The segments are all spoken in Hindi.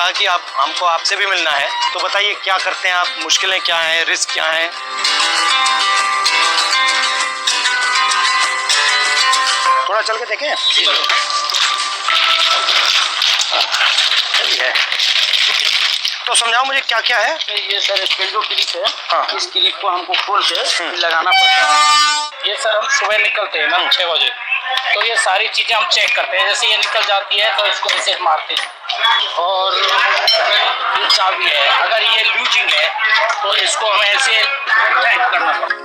कहा कि आप हमको आपसे भी मिलना है, तो बताइए क्या करते हैं आप, मुश्किलें क्या हैं, रिस्क क्या हैं? थोड़ा चल के देखें। चलिए, तो समझाओ मुझे क्या क्या है। ये सर स्पेंडो क्लिप है। हाँ। इस क्लिप को हमको खोल के लगाना पड़ता है। ये सर हम सुबह निकलते हैं ना 6 बजे, तो ये सारी चीज़ें हम चेक करते हैं। जैसे ये निकल जाती है तो इसको रिसेट मारते हैं। और ये चाबी है, अगर ये लूजिंग है तो इसको हमें ऐसे टाइट करना पड़ता है।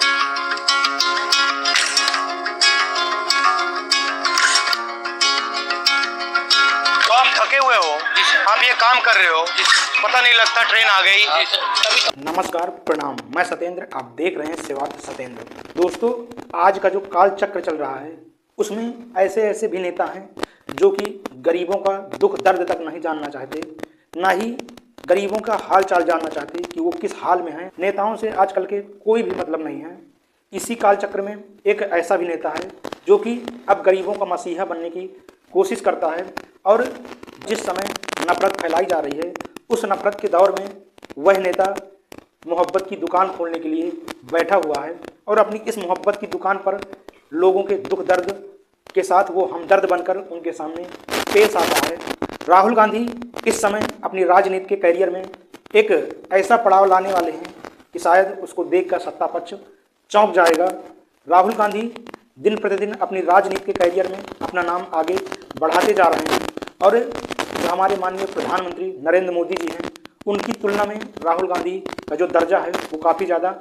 तो आप थके हुए हो, आप ये काम कर रहे हो, पता नहीं लगता ट्रेन आ गई। नमस्कार, प्रणाम। मैं सत्येंद्र, आप देख रहे हैं सेवार्थ सत्येंद्र। दोस्तों, आज का जो काल चक्र चल रहा है उसमें ऐसे ऐसे भी नेता हैं जो कि गरीबों का दुख दर्द तक नहीं जानना चाहते, ना ही गरीबों का हाल चाल जानना चाहते कि वो किस हाल में हैं। नेताओं से आजकल के कोई भी मतलब नहीं है। इसी काल चक्र में एक ऐसा भी नेता है जो कि अब गरीबों का मसीहा बनने की कोशिश करता है, और जिस समय नफरत फैलाई जा रही है उस नफरत के दौर में वह नेता मोहब्बत की दुकान खोलने के लिए बैठा हुआ है, और अपनी इस मोहब्बत की दुकान पर लोगों के दुख दर्द के साथ वो हमदर्द बनकर उनके सामने पेश आता है। राहुल गांधी इस समय अपनी राजनीति के कैरियर में एक ऐसा पड़ाव लाने वाले हैं कि शायद उसको देखकर सत्ता पक्ष चौंक जाएगा। राहुल गांधी दिन प्रतिदिन अपनी राजनीति के कैरियर में अपना नाम आगे बढ़ाते जा रहे हैं, और जो हमारे माननीय प्रधानमंत्री नरेंद्र मोदी जी हैं उनकी तुलना में राहुल गांधी का जो दर्जा है वो काफ़ी ज़्यादा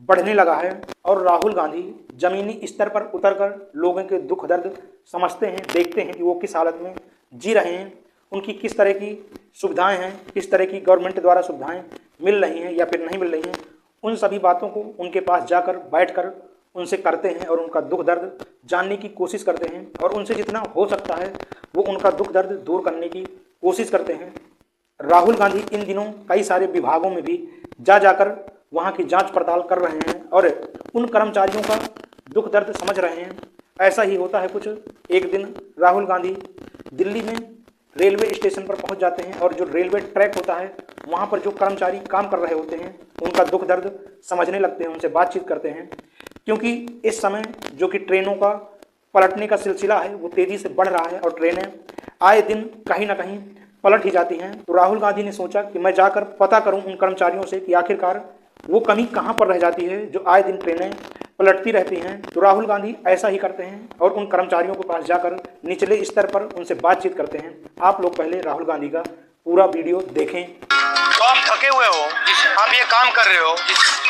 बढ़ने लगा है। और राहुल गांधी ज़मीनी स्तर पर उतरकर लोगों के दुख दर्द समझते हैं, देखते हैं कि वो किस हालत में जी रहे हैं, उनकी किस तरह की सुविधाएं हैं, किस तरह की गवर्नमेंट द्वारा सुविधाएं मिल रही हैं या फिर नहीं मिल रही हैं। उन सभी बातों को उनके पास जाकर बैठकर उनसे करते हैं और उनका दुख दर्द जानने की कोशिश करते हैं, और उनसे जितना हो सकता है वो उनका दुख दर्द दूर करने की कोशिश करते हैं। राहुल गांधी इन दिनों कई सारे विभागों में भी जाकर वहां की जांच पड़ताल कर रहे हैं और उन कर्मचारियों का दुख दर्द समझ रहे हैं। ऐसा ही होता है कुछ एक दिन राहुल गांधी दिल्ली में रेलवे स्टेशन पर पहुंच जाते हैं, और जो रेलवे ट्रैक होता है वहां पर जो कर्मचारी काम कर रहे होते हैं उनका दुख दर्द समझने लगते हैं, उनसे बातचीत करते हैं, क्योंकि इस समय जो कि ट्रेनों का पलटने का सिलसिला है वो तेज़ी से बढ़ रहा है और ट्रेनें आए दिन कहीं ना कहीं पलट ही जाती हैं। तो राहुल गांधी ने सोचा कि मैं जाकर पता करूं उन कर्मचारियों से कि आखिरकार वो कमी कहां पर रह जाती है जो आए दिन ट्रेनें पलटती रहती हैं। तो राहुल गांधी ऐसा ही करते हैं और उन कर्मचारियों के पास जाकर निचले स्तर पर उनसे बातचीत करते हैं। आप लोग पहले राहुल गांधी का पूरा वीडियो देखें। तो आप थके हुए हो, आप ये काम कर रहे हो,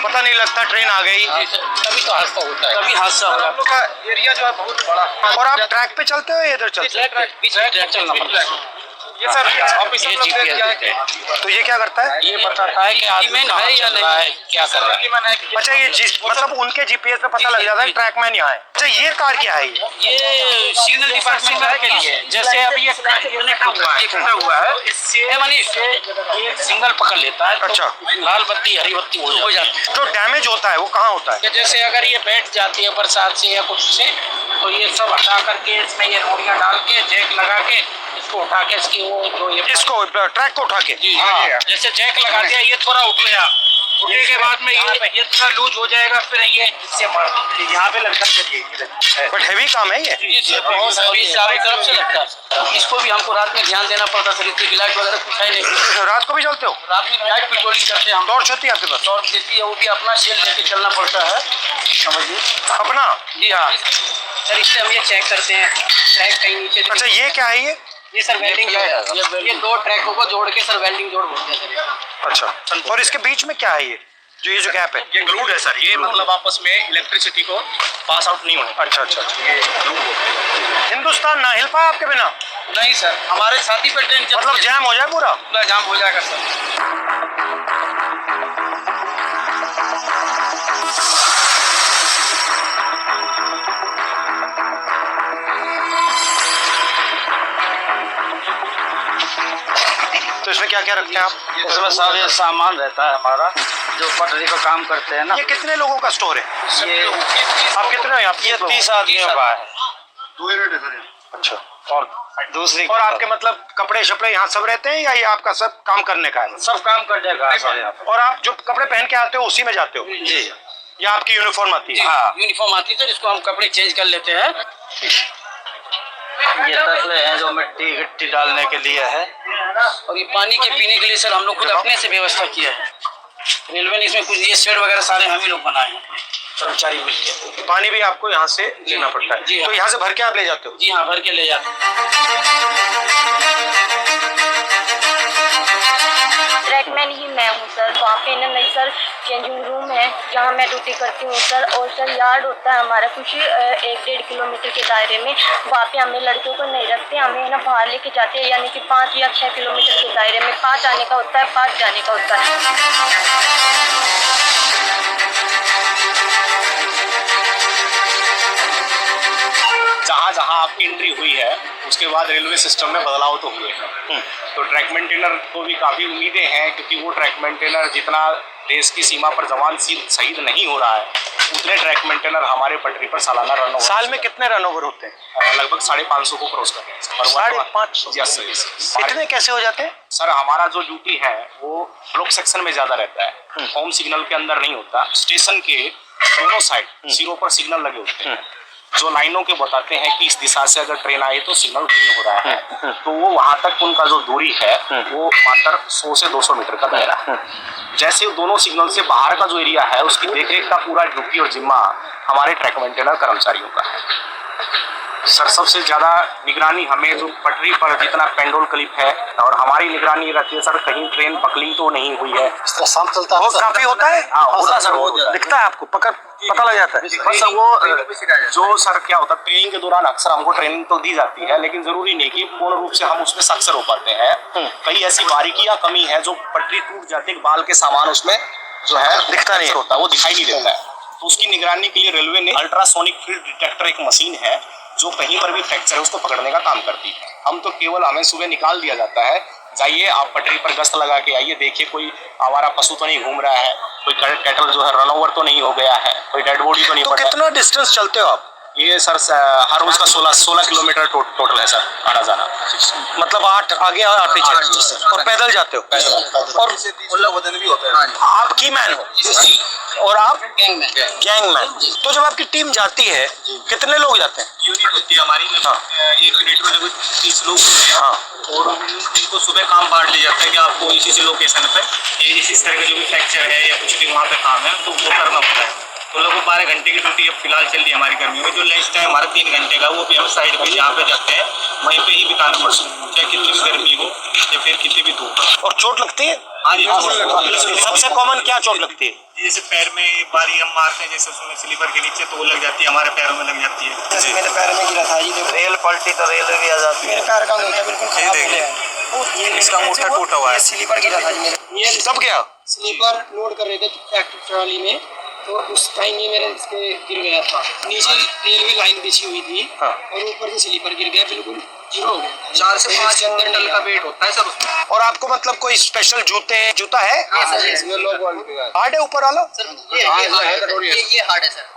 पता नहीं लगता ट्रेन आ गई। तभी तो हादसा होता है, तभी हादसा हो आप लोग का एरिया जो है बहुत बड़ा है। और आप ट्रैक पे चलते हो या इधर चलते हो? ट्रैक चलना पड़ता है। ये सर ऑफिस में तो ये क्या करता है? ये बताता है कि आदमी है या नहीं है, क्या कर रहा है। अच्छा, ये मतलब उनके जीपीएस पे पता लग जाता है ट्रैकमैन यहाँ है। अच्छा, ये कार क्या है? ये सिग्नल डिपार्टमेंट के लिए, जैसे अभी ये कटा हुआ है, इससे मनीष ये सिग्नल पकड़ लेता है। अच्छा, लाल बत्ती हरी बत्ती हो जाती है। जो डैमेज होता है वो कहाँ होता है? जैसे अगर ये बैठ जाती है बरसात से या कुछ से, तो ये सब हटा करके इसमें ये रोड़ियाँ डाल के जैक लगा के इसको उठा के इसकी वो जो ये इसको ट्रैक को उठा के जैसे जैक लगा दिया, ये थोड़ा उठ गया, उठने के बाद में ये थोड़ा लूज हो जाएगा, फिर ये इससे मार यहाँ पे लगता है। बट हैवी काम है ये बहुत चारों तरफ से लगता है। इसको भी हमको रात में ध्यान देना पड़ता है, इसकी लाइट वगैरह कुछ है नहीं। रात को भी चलते हो? रात में लाइट पेट्रोलिंग करते हैं हम। टॉर्च होती है आपके पास? टॉर्च देती है, वो भी अपना सेल लेके चलना पड़ता है, समझिए अपना? जी हाँ सर, इससे हम ये चेक करते हैं ट्रैक कहीं नीचे। अच्छा, ये क्या है? ये सर वेल्डिंग है, ये दो ट्रैकों को जोड़ के सर वेल्डिंग जोड़ बोलते हैं सर। अच्छा, और इसके बीच में क्या है? ये जो गैप है, ये ग्लूड है सर। ये मतलब आपस में इलेक्ट्रिसिटी को पास आउट नहीं होने। अच्छा, ये हिंदुस्तान ना हिल पाया आपके बिना? नहीं सर, हमारे साथी पे ट्रेन मतलब जैम हो जाए, पूरा जाम हो जाएगा सर। तो इसमें क्या क्या रखते हैं आप? इसमें सब ये सामान रहता है हमारा, जो पटरी का काम करते हैं ना। ये कितने लोगों का स्टोर है? ये आप कितने हो? आप ये 30 आदमियों का है। अच्छा, और दूसरी। और आपके मतलब कपड़े शपड़े यहाँ सब रहते हैं या ये आपका सब काम करने का है? सब काम कर देगा सर यहाँ पे। और आप जो कपड़े पहन के आते हो उसी में जाते हो? जी, या आपकी यूनिफॉर्म आती है? हाँ यूनिफॉर्म आती है, जिसको हम कपड़े चेंज कर लेते हैं। ये तसले हैं जो मिट्टी गिट्टी डालने के लिए है, और ये पानी के पीने के लिए सर हम लोग खुद अपने से व्यवस्था किया है। रेलवे ने इसमें कुछ ये शेड वगैरह सारे हम ही लोग बनाए हैं, कर्मचारी मिलकर। पानी भी आपको यहाँ से लेना पड़ता है? जी, तो यहाँ से भर के आप ले जाते हो? जी हाँ, भर के ले जाते हैं। ट्रैकमैन ही मैं हूँ सर। वहाँ पे ना मेरी सर चेंजिंग रूम है जहाँ मैं ड्यूटी करती हूँ सर। और सर यार्ड होता है हमारा कुछ 1-1.5 किलोमीटर के दायरे में। वहाँ पे हमें लड़कियों को नहीं रखते, हमें ना बाहर लेके जाते हैं, यानी कि 5 या 6 किलोमीटर के दायरे में 5 आने का होता है, 5 जाने का होता है। जहाँ जहाँ आपकी एंट्री हुई है उसके बाद रेलवे सिस्टम में बदलाव तो हुए हैं। तो ट्रैक मेंटेनर को भी काफ़ी उम्मीदें हैं, क्योंकि वो ट्रैक मेंटेनर जितना देश की सीमा पर जवान शहीद नहीं हो रहा है, उतने ट्रैक मेंटेनर हमारे पटरी पर सालाना रन ओवर। साल में कितने रन ओवर होते हैं? लगभग 550 को क्रॉस करते हैं। 550? यस। इतने कैसे हो जाते हैं? सर हमारा जो ड्यूटी है वो ब्लॉक सेक्शन में ज्यादा रहता है, होम सिग्नल के अंदर नहीं होता। स्टेशन के दोनों साइड सिरों पर सिग्नल लगे होते हैं, जो लाइनों के बताते हैं कि इस दिशा से अगर ट्रेन आई तो सिग्नल ग्रीन हो रहा है। तो वो वहां तक उनका जो दूरी है वो मात्र 100 से 200 मीटर का दायरा है। जैसे दोनों सिग्नल से बाहर का जो एरिया है उसकी देखरेख का पूरा ड्यूटी और जिम्मा हमारे ट्रैक मेंटेनर कर्मचारियों का है। सर सबसे ज्यादा निगरानी हमें जो पटरी पर जितना पेंडोल क्लिप है और हमारी निगरानी रहती है सर, कहीं ट्रेन बकलिंग तो नहीं हुई है। शाम चलता वो काफी होता है? हाँ होता है सर, वो दिखता है आपको? पता लग जाता है? बस वो जो सर क्या होता है, ट्रेनिंग के दौरान अक्सर हमको ट्रेनिंग तो दी जाती है, लेकिन जरूरी नहीं कि पूर्ण रूप से हम उसमें साक्षर हो पाते हैं। कई ऐसी बारीकियां कमी है जो पटरी टूट जाती है, बाल के सामान उसमें जो है दिखता नहीं होता, वो दिखाई नहीं देता है। तो उसकी निगरानी के लिए रेलवे ने अल्ट्रासोनिक फील्ड डिटेक्टर एक मशीन है जो कहीं पर भी फ्रैक्चर है उसको पकड़ने का काम करती है। हम तो केवल हमें सुबह निकाल दिया जाता है, जाइए आप पटरी पर गश्त लगा के आइए, देखिए कोई आवारा पशु तो नहीं घूम रहा है, कोई कैटल जो है रन ओवर तो नहीं हो गया है, कोई डेड बॉडी तो नहीं तो पड़ा। कितना डिस्टेंस चलते हो आप? ये सर हर रोज का 16 किलोमीटर टोटल है सर आना जाना। मतलब 8 आगे और 8 पीछे, और पैदल जाते हो? और वजन भी होता है। आप की मैन हो और आप गैंग मैन। तो जब आपकी टीम जाती है कितने लोग जाते हैं? यूनिट होती है हमारी, एक यूनिट में लगभग 30 लोग होते हैं। और इनको सुबह काम बांट लिया जाता है कि आपको इसी लोकेशन पे इस तरह का जो भी फ्रैक्चर है या कुछ भी वहाँ पे काम है तो वो करना होता है। तो लगभग 12 घंटे की ड्यूटी अब फिलहाल चल रही है हमारी गर्मियों में। जो लंच टाइम हमारा 3 घंटे का, वो भी हम साइड पे जहाँ पे जाते हैं वहीं पे ही बिताना पड़ता है, चाहे कितनी भी गर्मी हो या फिर कितनी भी धूप हो। और चोट लगती है? हाँ जी, सबसे कॉमन क्या चोट लगती है? जैसे पैर में बारी हम मारते हैं, जैसे उसमें स्लीपर के नीचे, तो वो लग जाती है, हमारे पैरों में लग जाती है। मेरे पैर में गिरा था जी, रेल पलटी तो रेल भी आ जाती है। मेरे पैर का अंगूठा बिल्कुल खराब हो गया, इसका अंगूठा टूटा हुआ है। स्लीपर गिरा था जी मेरे। ये कब गया? स्लीपर लोड कर रहे थे ट्रैक्टर ट्रॉली में, तो उस टाइम ये मेरे इसके गिर गया था। नीचे रेलवे लाइन बिछी हुई थी और ऊपर से स्लीपर गिर गया, बिल्कुल जीरो हो गया। 4 से 5 क्विंटल का वेट होता है सर उसमें। और आपको मतलब कोई स्पेशल जूता है? हार्ड है ऊपर वाला? ये हार्ड है सर,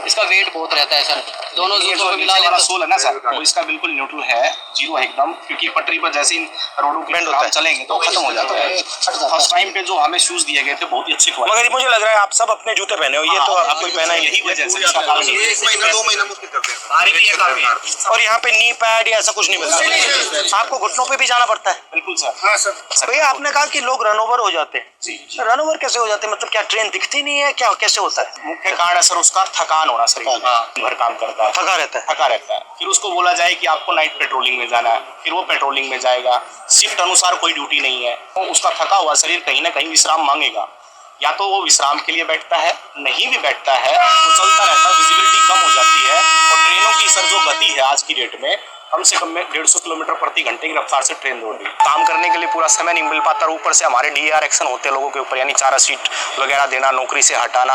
इसका वेट बहुत रहता है सर। दोनों जूतों को मिला वाला सोल है ना सर, वो इसका बिल्कुल न्यूट्रल है, जीरो है एकदम, क्योंकि पटरी पर जैसे इन रोडों के काम चलेंगे तो खत्म हो जाता है। फर्स्ट टाइम पे जो हमें शूज दिए गए थे बहुत ही अच्छे क्वालिटी। मगर मुझे लग रहा है आप सब अपने जूते पहने हो, ये तो आप कोई पहना ही यही वजह से इसका काम नहीं है। 1 महीना 2 महीना मुश्किल करते हैं। भारी भी है काफी। और यहाँ पे नी पैड या ऐसा कुछ नहीं मिलता? आपको घुटनों पे भी जाना पड़ता है? बिल्कुल सर। हाँ सर। भैया आपने कहा कि लोग रन ओवर हो जाते हैं, जी। रन ओवर कैसे हो जाते हैं? मतलब क्या ट्रेन दिखती नहीं है, क्या कैसे होता है? मुख्य कारण है सर उसका थकान होना, शरीर भर काम करता है, थका रहता है। फिर उसको बोला जाए कि आपको नाइट पेट्रोलिंग में जाना है, फिर वो पेट्रोलिंग में जाएगा। शिफ्ट अनुसार कोई ड्यूटी नहीं है, तो उसका थका हुआ शरीर कहीं ना कहीं विश्राम मांगेगा। या तो वो विश्राम के लिए बैठता है, नहीं भी बैठता है तो चलता रहता है, विजिबिलिटी कम हो जाती है। और ट्रेनों की सर जो गति है आज की डेट में, कम से कम में 150 किलोमीटर प्रति घंटे की रफ्तार से ट्रेन दौड़ रही है। काम करने के लिए पूरा समय नहीं मिल पाता। ऊपर से हमारे DAR एक्शन होते हैं लोगों के ऊपर, यानी 4 सीट वगैरह देना, नौकरी से हटाना,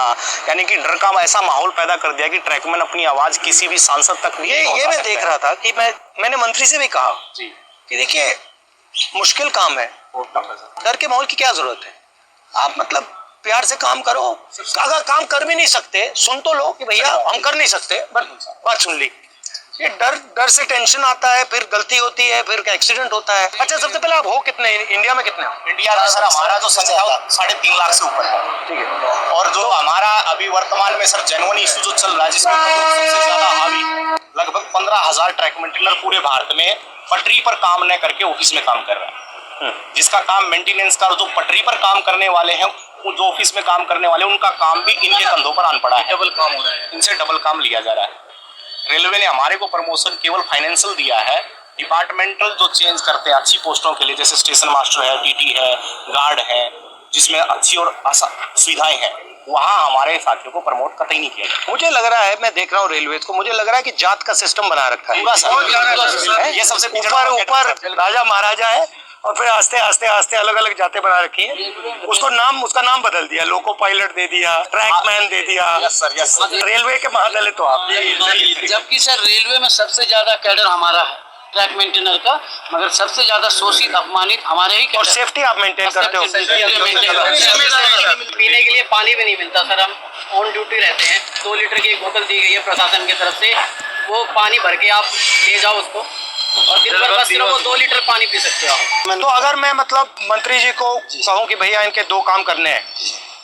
यानी कि डर का ऐसा माहौल पैदा कर दिया कि ट्रैकमैन अपनी आवाज किसी भी सांसद तक नहीं पहुंचा सकता। ये मैं देख रहा था कि मैंने मंत्री से भी कहा कि देखिए मुश्किल काम है, डर के माहौल की क्या जरूरत है? आप मतलब प्यार से काम करो। अगर काम कर भी नहीं सकते, सुन तो लो कि भैया हम कर नहीं सकते, बट बात सुन ली। ये डर से टेंशन आता है, फिर गलती होती है, फिर एक्सीडेंट होता है। अच्छा, सबसे पहले आप हो कितने इंडिया में, कितने हो? इंडिया में सर हमारा जो संख्या 3.5 लाख से ऊपर है। ठीक है। और जो हमारा अभी वर्तमान में सर जेन्युइन इशू जो चल रहा है, जिसमें सबसे ज्यादा हावी लगभग 15,000 ट्रैक मेंटेनर पूरे भारत में पटरी पर काम न करके ऑफिस में काम कर रहा है। जिसका काम मेंटेनेंस का, जो पटरी पर काम करने वाले हैं, जो ऑफिस में काम करने वाले, उनका काम भी इनके कंधों पर आन पड़ा है। डबल काम हो रहा है, इनसे डबल काम लिया जा रहा है। रेलवे ने हमारे को प्रमोशन केवल फाइनेंशियल दिया है, डिपार्टमेंटल जो चेंज करते हैं अच्छी पोस्टों के लिए, जैसे स्टेशन मास्टर है, टीटी है, गार्ड है, जिसमें अच्छी और सुविधाएं हैं, वहाँ हमारे साथियों को प्रमोट कतई नहीं किया जाए। मुझे लग रहा है, मैं देख रहा हूँ रेलवे को, मुझे लग रहा है कि जात का सिस्टम बना रखा है पूरा सर, ये सबसे ऊपर राजा महाराजा है, और फिर आस्ते आस्ते आस्ते अलग अलग जातें बना रखी हैं। उसका नाम बदल दिया, लोको पायलट दे दिया, ट्रैकमैन दे दिया। Yes sir. रेलवे के महादलित हो आप। जबकि सर रेलवे में सबसे ज्यादा कैडर हमारा है ट्रैक मेंटेनर का, मगर सबसे ज्यादा शोषित अपमानित हमारे ही। और सेफ्टी आप मेंटेन करते हो। पीने के लिए पानी भी नहीं मिलता सर, हम ऑन ड्यूटी रहते हैं। 2 लीटर की एक बोतल दी गई है प्रशासन की तरफ से, वो पानी भर के आप ले जाओ उसको, और दिन भर बस सिर्फ वो 2 लीटर पानी पी सकते हो आप। तो अगर मैं मतलब मंत्री जी को कहूँ कि भैया इनके 2 काम करने हैं,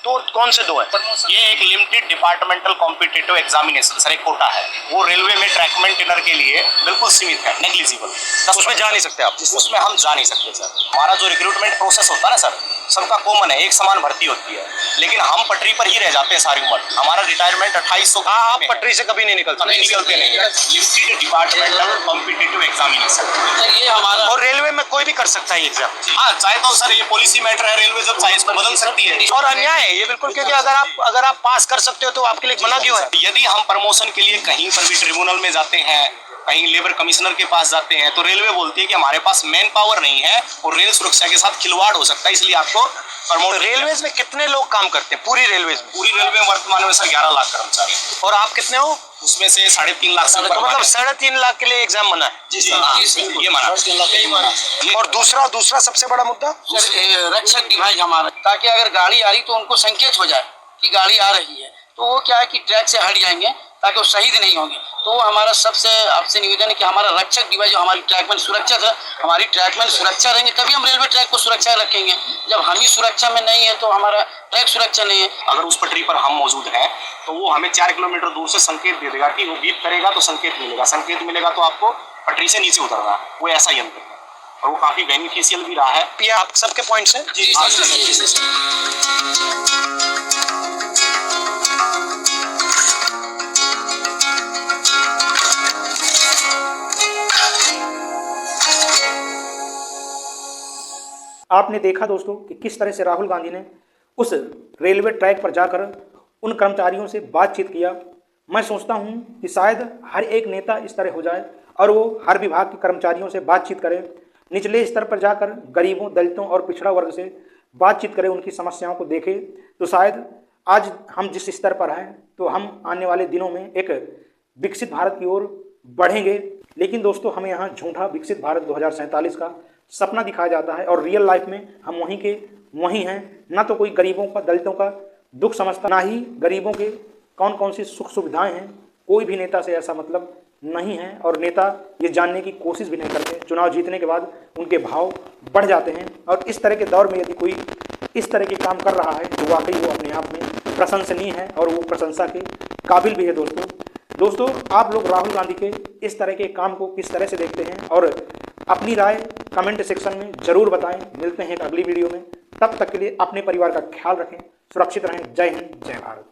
तो कौन से 2 है? ये एक limited departmental competitive examination sir, एक कोटा है, वो रेलवे में ट्रैक मेंटेनर के लिए बिल्कुल सीमित है, नेग्लिजिबल। उसमें जा नहीं सकते आप? उसमें हम जा नहीं सकते सर। हमारा जो रिक्रूटमेंट प्रोसेस होता है ना सर, सबका कॉमन है, एक समान भर्ती होती है, लेकिन हम पटरी पर ही रह जाते हैं सारी उम्र। हमारा रिटायरमेंट 2800। आप पटरी से कभी नहीं निकलते? नहीं निकलते नहीं। लिमिटेड डिपार्टमेंटल कॉम्पिटिटिव एग्जामिनेशन, ये हमारा। और रेलवे में कोई भी कर सकता है एग्जाम? हाँ, चाहे तो सर ये पॉलिसी मैटर है, रेलवे जब चाहे इसको बदल सकती है। और अन्याय है ये बिल्कुल, क्योंकि अगर आप पास कर सकते हो तो आपके लिए मना क्यों है? यदि हम प्रमोशन के लिए कहीं पर भी ट्रिब्यूनल में जाते हैं, कहीं लेबर कमिश्नर के पास जाते हैं, तो रेलवे बोलती है कि हमारे पास मैन पावर नहीं है और रेल सुरक्षा के साथ खिलवाड़ हो सकता है, इसलिए आपको प्रमोट। रेलवेज में कितने लोग काम करते हैं पूरी रेलवेज में? पूरी रेलवे में वर्तमान में सर 11 लाख कर्मचारी, और आप कितने हो? उसमें से 3.5 लाख से तो मतलब 3.5 लाख के लिए एग्जाम मना है? जी सर, ये मना। और दूसरा सबसे बड़ा मुद्दा रक्षक डिवाइस हमारा, ताकि अगर गाड़ी आ रही तो उनको संकेत हो जाए कि गाड़ी आ रही है, तो वो क्या है कि ट्रैक से हट जाएंगे ताकि वो शहीद नहीं होंगे। तो हमारा सबसे आपसे निवेदन है कि हमारा रक्षक डिवाइस जो हमारी ट्रैकमैन सुरक्षक है, हमारी ट्रैकमैन सुरक्षा रहेंगे तभी हम रेलवे ट्रैक को सुरक्षा रखेंगे। जब हम ही सुरक्षा में नहीं है तो हमारा ट्रैक सुरक्षा नहीं है। अगर उस पटरी पर हम मौजूद हैं तो वो हमें 4 किलोमीटर दूर से संकेत दे देगा कि वो बीप करेगा तो संकेत मिलेगा तो आपको पटरी से नीचे उतरना। वो ऐसा यंत्र है और वो काफी बेनिफिशियल भी रहा है। ये आप सबके पॉइंट्स हैं? जी आपने देखा दोस्तों कि किस तरह से राहुल गांधी ने उस रेलवे ट्रैक पर जाकर उन कर्मचारियों से बातचीत किया। मैं सोचता हूं कि शायद हर एक नेता इस तरह हो जाए और वो हर विभाग के कर्मचारियों से बातचीत करे, निचले स्तर पर जाकर गरीबों, दलितों और पिछड़ा वर्ग से बातचीत करे, उनकी समस्याओं को देखे, तो शायद आज हम जिस स्तर पर हैं तो हम आने वाले दिनों में एक विकसित भारत की ओर बढ़ेंगे। लेकिन दोस्तों हमें यहाँ झूठा विकसित भारत 2047 का सपना दिखाया जाता है और रियल लाइफ में हम वहीं के वहीं हैं। ना तो कोई गरीबों का, दलितों का दुख समझता, ना ही गरीबों के कौन कौन सी सुख सुविधाएं हैं। कोई भी नेता से ऐसा मतलब नहीं है और नेता ये जानने की कोशिश भी नहीं करते। चुनाव जीतने के बाद उनके भाव बढ़ जाते हैं और इस तरह के दौर में यदि कोई इस तरह के काम कर रहा है तो वाकई वो अपने आप में प्रशंसनीय है और वो प्रशंसा के काबिल भी है। दोस्तों आप लोग राहुल गांधी के इस तरह के काम को किस तरह से देखते हैं और अपनी राय कमेंट सेक्शन में जरूर बताएं। मिलते हैं एक अगली वीडियो में, तब तक के लिए अपने परिवार का ख्याल रखें, सुरक्षित रहें। जय हिंद, जय भारत।